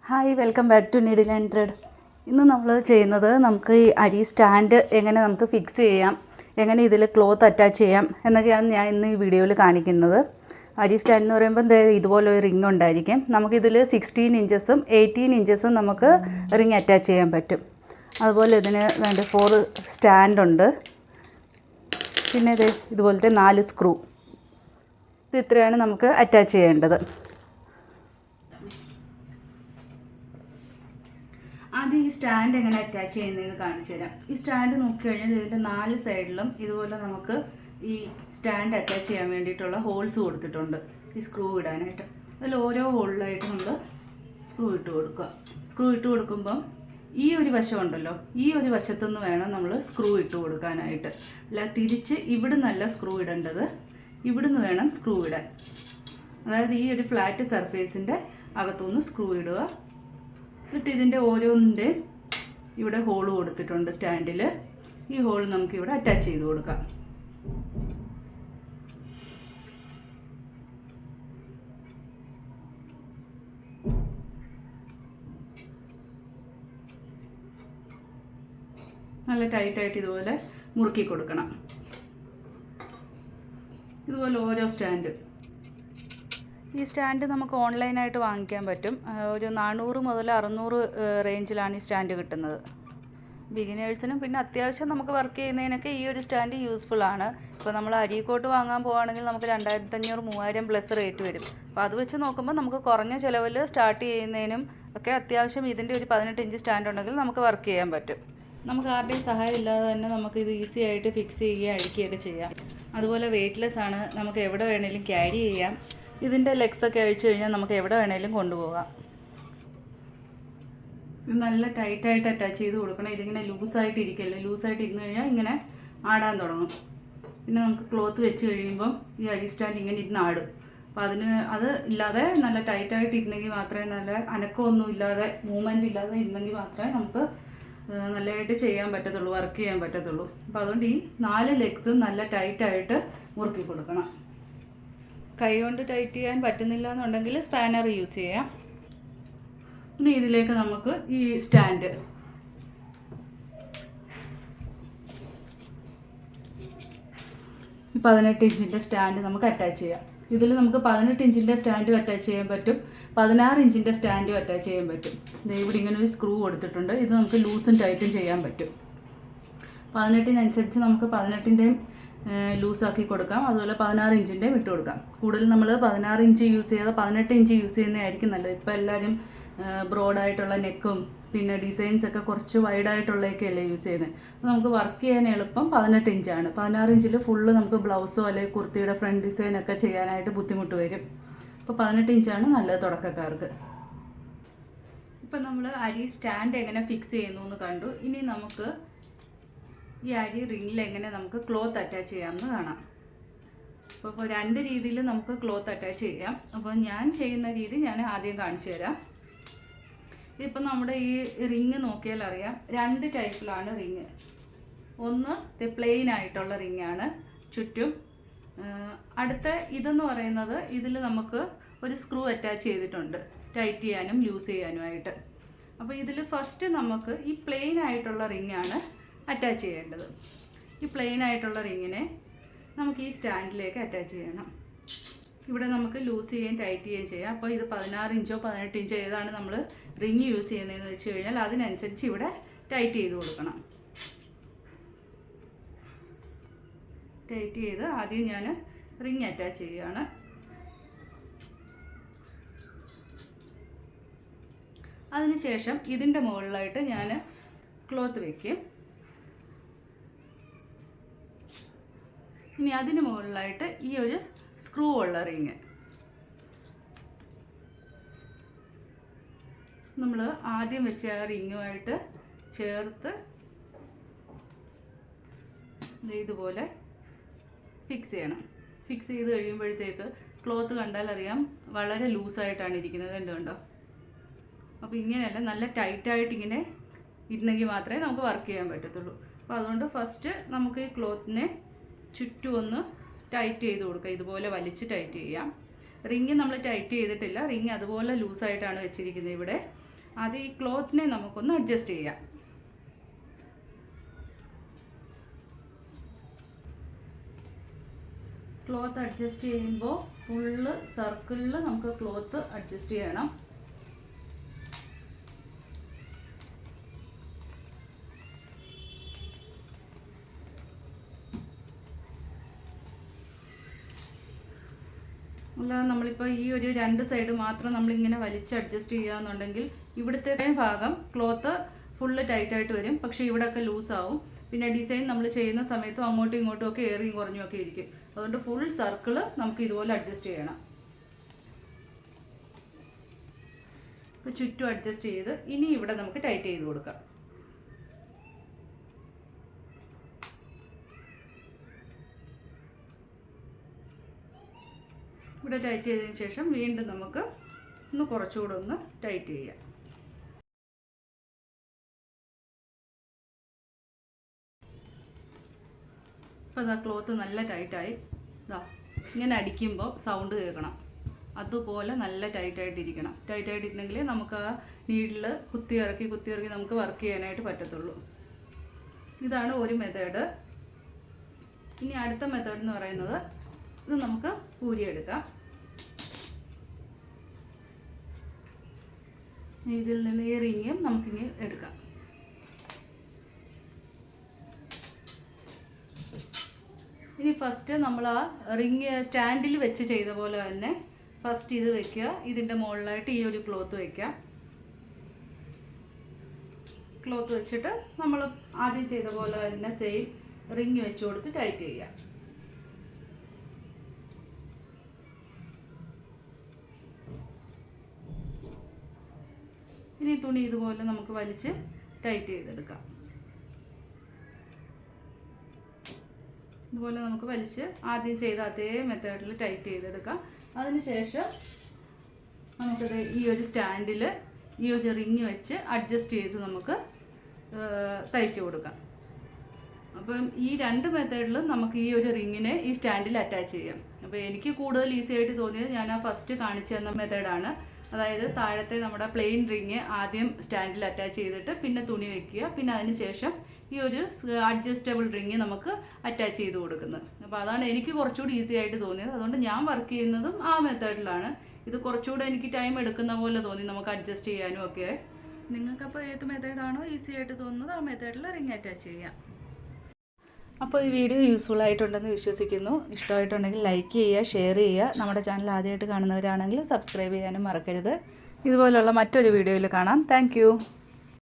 Hi, welcome back to needle and thread. ഇന്ന് നമ്മൾ ചെയ്യുന്നത് നമുക്ക് ഈ അരി സ്റ്റാൻഡ് എങ്ങനെ നമുക്ക് ഫിക്സ് ചെയ്യാം, എങ്ങനെ ഇതിൽ ക്ലോത്ത് അറ്റാച്ച് ചെയ്യാം എന്നൊക്കെയാണ് ഞാൻ ഇന്ന് ഈ വീഡിയോയിൽ കാണിക്കുന്നത്. അരി സ്റ്റാൻഡ് എന്ന് പറയുമ്പോൾ ഇതുപോലെ ഒരു റിങ് ഉണ്ടായിരിക്കും. നമുക്കിതിൽ 16 ഇഞ്ചസും 18 ഇഞ്ചസും നമുക്ക് റിങ് അറ്റാച്ച് ചെയ്യാൻ പറ്റും. അതുപോലെ ഇതിന് വേണ്ട 4 സ്റ്റാൻഡുണ്ട്. പിന്നെ ഇതുപോലത്തെ 4 സ്ക്രൂ. ഇത് ഇത്രയാണ് നമുക്ക് അറ്റാച്ച് ചെയ്യേണ്ടത്. ആദ്യം ഈ സ്റ്റാൻഡ് എങ്ങനെ അറ്റാച്ച് ചെയ്യുന്നതെന്ന് കാണിച്ചു തരാം. ഈ സ്റ്റാൻഡ് നോക്കിക്കഴിഞ്ഞാൽ ഇതിൻ്റെ 4 സൈഡിലും ഇതുപോലെ നമുക്ക് ഈ സ്റ്റാൻഡ് അറ്റാച്ച് ചെയ്യാൻ വേണ്ടിയിട്ടുള്ള ഹോൾസ് കൊടുത്തിട്ടുണ്ട്, ഈ സ്ക്രൂ ഇടാനായിട്ട്. അതിൽ ഓരോ ഹോളിലായിട്ട് നമ്മൾ സ്ക്രൂ ഇട്ട് കൊടുക്കുക. സ്ക്രൂ ഇട്ട് കൊടുക്കുമ്പം ഈ ഒരു വശമുണ്ടല്ലോ, ഈ ഒരു വശത്തുനിന്ന് വേണം നമ്മൾ സ്ക്രൂ ഇട്ട് കൊടുക്കാനായിട്ട്. അല്ല, തിരിച്ച് ഇവിടുന്നല്ല സ്ക്രൂ ഇടേണ്ടത്, ഇവിടുന്ന് വേണം സ്ക്രൂ ഇടാൻ. അതായത് ഈ ഒരു ഫ്ലാറ്റ് സർഫേസിൻ്റെ അകത്തുനിന്ന് സ്ക്രൂ ഇടുക. എന്നിട്ട് ഇതിൻ്റെ ഓരോന്നിൻ്റെ ഇവിടെ ഹോൾ കൊടുത്തിട്ടുണ്ട് സ്റ്റാൻഡിൽ. ഈ ഹോൾ നമുക്കിവിടെ അറ്റാച്ച് ചെയ്ത് കൊടുക്കാം. നല്ല ടൈറ്റായിട്ട് ഇതുപോലെ മുറുക്കി കൊടുക്കണം. ഇതുപോലെ ഓരോ സ്റ്റാൻഡ്. ഈ സ്റ്റാൻഡ് നമുക്ക് ഓൺലൈനായിട്ട് വാങ്ങിക്കാൻ പറ്റും. ഒരു 400 മുതൽ 600 റേഞ്ചിലാണ് ഈ സ്റ്റാൻഡ് കിട്ടുന്നത്. ബിഗിനേഴ്സിനും പിന്നെ അത്യാവശ്യം നമുക്ക് വർക്ക് ചെയ്യുന്നതിനൊക്കെ ഈ ഒരു സ്റ്റാൻഡ് യൂസ്ഫുൾ ആണ്. ഇപ്പോൾ നമ്മൾ അരീക്കോട്ട് വാങ്ങാൻ പോവുകയാണെങ്കിൽ നമുക്ക് 2500-3000 പ്ലസ് റേറ്റ് വരും. അപ്പോൾ അത് വെച്ച് നോക്കുമ്പോൾ നമുക്ക് കുറഞ്ഞ ചിലവിൽ സ്റ്റാർട്ട് ചെയ്യുന്നതിനും ഒക്കെ അത്യാവശ്യം ഇതിൻ്റെ ഒരു 18 ഇഞ്ച് സ്റ്റാൻഡ് ഉണ്ടെങ്കിൽ നമുക്ക് വർക്ക് ചെയ്യാൻ പറ്റും. നമുക്ക് ആരുടെയും സഹായം ഇല്ലാതെ തന്നെ നമുക്കിത് ഈസി ആയിട്ട് ഫിക്സ് ചെയ്യുകയും അഴിക്കുകയൊക്കെ ചെയ്യാം. അതുപോലെ വെയ്റ്റ്ലെസ് ആണ്, നമുക്ക് എവിടെ വേണമെങ്കിലും ക്യാരി ചെയ്യാം. ഇതിൻ്റെ ലെഗ്സൊക്കെ അഴിച്ചു കഴിഞ്ഞാൽ നമുക്ക് എവിടെ വേണേലും കൊണ്ടുപോകാം. ഇത് നല്ല ടൈറ്റായിട്ട് അറ്റാച്ച് ചെയ്ത് കൊടുക്കണം. ഇതിങ്ങനെ ലൂസായിട്ട് ഇരിക്കല്ലേ, ലൂസായിട്ട് ഇരുന്ന് കഴിഞ്ഞാൽ ഇങ്ങനെ ആടാൻ തുടങ്ങും. പിന്നെ നമുക്ക് ക്ലോത്ത് വെച്ച് കഴിയുമ്പം ഈ അരി സ്റ്റാൻഡ് ഇങ്ങനെ ഇരുന്ന് ആടും. അപ്പോൾ അത് ഇല്ലാതെ നല്ല ടൈറ്റായിട്ട് ഇരുന്നെങ്കിൽ മാത്രമേ, നല്ല അനക്കമൊന്നും ഇല്ലാതെ മൂവ്മെൻറ്റ് ഇല്ലാതെ ഇരുന്നെങ്കിൽ മാത്രമേ നമുക്ക് നല്ലതായിട്ട് ചെയ്യാൻ പറ്റത്തുള്ളൂ, വർക്ക് ചെയ്യാൻ പറ്റത്തുള്ളൂ. അപ്പോൾ അതുകൊണ്ട് ഈ 4 ലെഗ്സും നല്ല ടൈറ്റായിട്ട് മുറുക്കി കൊടുക്കണം. കൈ കൊണ്ട് ടൈറ്റ് ചെയ്യാൻ പറ്റുന്നില്ല എന്നുണ്ടെങ്കിൽ സ്പാനർ യൂസ് ചെയ്യാം. ഇനി ഇതിലേക്ക് നമുക്ക് ഈ സ്റ്റാൻഡ്, ഈ 18 ഇഞ്ചിൻ്റെ സ്റ്റാൻഡ് നമുക്ക് അറ്റാച്ച് ചെയ്യാം. ഇതിൽ നമുക്ക് 18 ഇഞ്ചിൻ്റെ സ്റ്റാൻഡും അറ്റാച്ച് ചെയ്യാൻ പറ്റും, 16 ഇഞ്ചിൻ്റെ സ്റ്റാൻഡും അറ്റാച്ച് ചെയ്യാൻ പറ്റും. ഇവിടെ ഇങ്ങനെ ഒരു സ്ക്രൂ കൊടുത്തിട്ടുണ്ട്. ഇത് നമുക്ക് ലൂസും ടൈറ്റും ചെയ്യാൻ പറ്റും. 18-നനുസരിച്ച് നമുക്ക് 18-ൻ്റെയും ലൂസാക്കി കൊടുക്കാം, അതുപോലെ 16 ഇഞ്ചിൻ്റെയും ഇട്ട് കൊടുക്കാം. കൂടുതൽ നമ്മൾ 16 ഇഞ്ച് യൂസ് ചെയ്യാതെ 18 ഇഞ്ച് യൂസ് ചെയ്യുന്നതായിരിക്കും നല്ലത്. ഇപ്പോൾ എല്ലാവരും ബ്രോഡായിട്ടുള്ള നെക്കും പിന്നെ ഡിസൈൻസൊക്കെ കുറച്ച് വൈഡായിട്ടുള്ളതൊക്കെ അല്ലേ യൂസ് ചെയ്യുന്നത്. അപ്പോൾ നമുക്ക് വർക്ക് ചെയ്യാൻ എളുപ്പം 18 ഇഞ്ചാണ്. 16 ഇഞ്ചിൽ ഫുള്ള് നമുക്ക് ബ്ലൗസോ അല്ലെങ്കിൽ കുർത്തിയുടെ ഫ്രണ്ട് ഡിസൈനൊക്കെ ചെയ്യാനായിട്ട് ബുദ്ധിമുട്ട് വരും. അപ്പോൾ 18 ഇഞ്ചാണ് നല്ലത് തുടക്കക്കാർക്ക്. ഇപ്പം നമ്മൾ അരി സ്റ്റാൻഡ് എങ്ങനെ ഫിക്സ് ചെയ്യുന്നു എന്ന് കണ്ടു. ഇനി നമുക്ക് ഈ അരി റിങ്ങിൽ എങ്ങനെ നമുക്ക് ക്ലോത്ത് അറ്റാച്ച് ചെയ്യാമെന്ന് കാണാം. അപ്പോൾ 2 രീതിയിൽ നമുക്ക് ക്ലോത്ത് അറ്റാച്ച് ചെയ്യാം. അപ്പോൾ ഞാൻ ചെയ്യുന്ന രീതി ഞാൻ ആദ്യം കാണിച്ചു തരാം. ഇപ്പം നമ്മുടെ ഈ റിങ് നോക്കിയാൽ അറിയാം, 2 ടൈപ്പിലാണ് റിങ്. ഒന്ന് പ്ലെയിൻ ആയിട്ടുള്ള റിങ്ങാണ് ചുറ്റും. അടുത്ത ഇതെന്ന് പറയുന്നത്, ഇതിൽ നമുക്ക് ഒരു സ്ക്രൂ അറ്റാച്ച് ചെയ്തിട്ടുണ്ട് ടൈറ്റ് ചെയ്യാനും ലൂസ് ചെയ്യാനുമായിട്ട്. അപ്പോൾ ഇതിൽ ഫസ്റ്റ് നമുക്ക് ഈ പ്ലെയിൻ ആയിട്ടുള്ള റിങ്ങാണ് അറ്റാച്ച് ചെയ്യേണ്ടത്. ഈ പ്ലെയിൻ ആയിട്ടുള്ള റിങ്ങിനെ നമുക്ക് ഈ സ്റ്റാൻഡിലേക്ക് അറ്റാച്ച് ചെയ്യണം. ഇവിടെ നമുക്ക് ലൂസ് ചെയ്യുകയും ടൈറ്റ് ചെയ്യുകയും ചെയ്യാം. അപ്പോൾ ഇത് 16 ഇഞ്ചോ 18 ഇഞ്ചോ ഏതാണ് നമ്മൾ റിങ് യൂസ് ചെയ്യുന്നതെന്ന് വെച്ച് കഴിഞ്ഞാൽ അതിനനുസരിച്ച് ഇവിടെ ടൈറ്റ് ചെയ്ത് കൊടുക്കണം. ടൈറ്റ് ചെയ്ത് ആദ്യം ഞാൻ റിങ് അറ്റാച്ച് ചെയ്യുകയാണ്. അതിനുശേഷം ഇതിൻ്റെ മുകളിലായിട്ട് ഞാൻ ക്ലോത്ത് വയ്ക്കും. ഇനി അതിന് മുകളിലായിട്ട് ഈ ഒരു സ്ക്രൂ ഉള്ള റിങ് നമ്മൾ ആദ്യം വെച്ച ആ റിങ്ങുമായിട്ട് ചേർത്ത് ഇതുപോലെ ഫിക്സ് ചെയ്യണം. ഫിക്സ് ചെയ്ത് കഴിയുമ്പോഴത്തേക്ക് ക്ലോത്ത് കണ്ടാൽ അറിയാം വളരെ ലൂസായിട്ടാണ് ഇരിക്കുന്നത്. കണ്ടോ? അപ്പോൾ ഇങ്ങനെയല്ല, നല്ല ടൈറ്റായിട്ട് ഇങ്ങനെ ഇരുന്നെങ്കിൽ മാത്രമേ നമുക്ക് വർക്ക് ചെയ്യാൻ പറ്റത്തുള്ളൂ. അപ്പോൾ അതുകൊണ്ട് ഫസ്റ്റ് നമുക്ക് ഈ ക്ലോത്തിനെ ചുറ്റും ഒന്ന് ടൈറ്റ് ചെയ്ത് കൊടുക്കുക. ഇതുപോലെ വലിച്ച് ടൈറ്റ് ചെയ്യാം. റിങ് നമ്മൾ ടൈറ്റ് ചെയ്തിട്ടില്ല, റിങ് അതുപോലെ ലൂസായിട്ടാണ് വെച്ചിരിക്കുന്നത് ഇവിടെ. ആദ്യം ഈ ക്ലോത്തിനെ നമുക്കൊന്ന് അഡ്ജസ്റ്റ് ചെയ്യാം. ക്ലോത്ത് അഡ്ജസ്റ്റ് ചെയ്യുമ്പോൾ ഫുള്ള് സർക്കിളിൽ നമുക്ക് ക്ലോത്ത് അഡ്ജസ്റ്റ് ചെയ്യണം. അല്ലാതെ നമ്മളിപ്പോൾ ഈ ഒരു 2 സൈഡ് മാത്രം നമ്മളിങ്ങനെ വലിച്ച് അഡ്ജസ്റ്റ് ചെയ്യുകയെന്നുണ്ടെങ്കിൽ ഇവിടുത്തെ ഭാഗം ക്ലോത്ത് ഫുള്ള് ടൈറ്റായിട്ട് വരും, പക്ഷേ ഇവിടെയൊക്കെ ലൂസാവും. പിന്നെ ഡിസൈൻ നമ്മൾ ചെയ്യുന്ന സമയത്തും അങ്ങോട്ടും ഇങ്ങോട്ടും ഒക്കെ ഏറിയും കുറഞ്ഞും ഒക്കെ ഇരിക്കും. അതുകൊണ്ട് ഫുൾ സർക്കിള് നമുക്ക് ഇതുപോലെ അഡ്ജസ്റ്റ് ചെയ്യണം. ഇപ്പോൾ ചുറ്റും അഡ്ജസ്റ്റ് ചെയ്ത് ഇനി ഇവിടെ നമുക്ക് ടൈറ്റ് ചെയ്ത് കൊടുക്കാം. ഇവിടെ ടൈറ്റ് ചെയ്തതിന് ശേഷം വീണ്ടും നമുക്ക് കുറച്ചുകൂടെ ഒന്ന് ടൈറ്റ് ചെയ്യാം. അപ്പോൾ ഇതാ ക്ലോത്ത് നല്ല ടൈറ്റായി. ഇതാ ഇങ്ങനെ അടിക്കുമ്പോൾ സൗണ്ട് കേൾക്കണം. അതുപോലെ നല്ല ടൈറ്റായിട്ടിരിക്കണം. ടൈറ്റായിട്ടിരുന്നെങ്കിൽ നമുക്ക് ആ നീഡിൽ കുത്തി ഇറക്കി നമുക്ക് വർക്ക് ചെയ്യാനായിട്ട് പറ്റത്തുള്ളൂ. ഇതാണ് ഒരു മെത്തേഡ്. ഇനി അടുത്ത മെത്തേഡ് എന്ന് പറയുന്നത് ഇത് നമുക്ക് ഊരിയെടുക്കാം. ഇതിൽ നിന്ന് ഈ റിങ്ങും നമുക്കിനി എടുക്കാം. ഇനി ഫസ്റ്റ് നമ്മൾ ആ റിങ് സ്റ്റാൻഡിൽ വെച്ച് ചെയ്ത പോലെ തന്നെ ഫസ്റ്റ് ഇത് വെക്കുക. ഇതിൻ്റെ മുകളിലായിട്ട് ഈ ഒരു ക്ലോത്ത് വയ്ക്കുക. ക്ലോത്ത് വെച്ചിട്ട് നമ്മൾ ആദ്യം ചെയ്ത പോലെ തന്നെ സെയിം റിങ് വെച്ച് കൊടുത്ത് ടൈറ്റ് ചെയ്യുക. ഇനി തുണി ഇതുപോലെ നമുക്ക് വലിച്ച് ടൈറ്റ് ചെയ്തെടുക്കാം. ഇതുപോലെ നമുക്ക് വലിച്ച് ആദ്യം ചെയ്ത അതേ മെത്തേഡിൽ ടൈറ്റ് ചെയ്തെടുക്കാം. അതിനുശേഷം നമുക്കത് ഈ ഒരു സ്റ്റാൻഡിൽ ഈ ഒരു റിങ് വെച്ച് അഡ്ജസ്റ്റ് ചെയ്ത് നമുക്ക് തയ്ച്ച് കൊടുക്കാം. അപ്പം ഈ 2 മെത്തേഡിലും നമുക്ക് ഈ ഒരു റിങ്ങിനെ ഈ സ്റ്റാൻഡിൽ അറ്റാച്ച് ചെയ്യാം. അപ്പോൾ എനിക്ക് കൂടുതൽ ഈസി ആയിട്ട് തോന്നിയത് ഞാൻ ആ ഫസ്റ്റ് കാണിച്ചു തന്ന മെത്തേഡാണ്. അതായത് താഴത്തെ നമ്മുടെ പ്ലെയിൻ റിങ് ആദ്യം സ്റ്റാൻഡിൽ അറ്റാച്ച് ചെയ്തിട്ട് പിന്നെ തുണി വെക്കുക, പിന്നെ അതിന് ശേഷം ഈ ഒരു അഡ്ജസ്റ്റബിൾ റിങ് നമുക്ക് അറ്റാച്ച് ചെയ്ത് കൊടുക്കുന്നത്. അപ്പോൾ അതാണ് എനിക്ക് കുറച്ചുകൂടി ഈസി ആയിട്ട് തോന്നിയത്. അതുകൊണ്ട് ഞാൻ വർക്ക് ചെയ്യുന്നതും ആ മെത്തേഡിലാണ്. ഇത് കുറച്ചുകൂടെ എനിക്ക് ടൈം എടുക്കുന്ന പോലെ തോന്നി നമുക്ക് അഡ്ജസ്റ്റ് ചെയ്യാനും ഒക്കെ. നിങ്ങൾക്കപ്പോൾ ഏത് മെത്തേഡാണോ ഈസി ആയിട്ട് തോന്നുന്നത് ആ മെത്തേഡിൽ റിങ് അറ്റാച്ച് ചെയ്യാം. അപ്പോൾ ഈ വീഡിയോ യൂസ്ഫുൾ ആയിട്ടുണ്ടെന്ന് വിശ്വസിക്കുന്നു. ഇഷ്ടമായിട്ടുണ്ടെങ്കിൽ ലൈക്ക് ചെയ്യുക, ഷെയർ ചെയ്യുക. നമ്മുടെ ചാനൽ ആദ്യമായിട്ട് കാണുന്നവരാണെങ്കിൽ സബ്സ്ക്രൈബ് ചെയ്യാനും മറക്കരുത്. ഇതുപോലുള്ള മറ്റൊരു വീഡിയോയിൽ കാണാം. താങ്ക്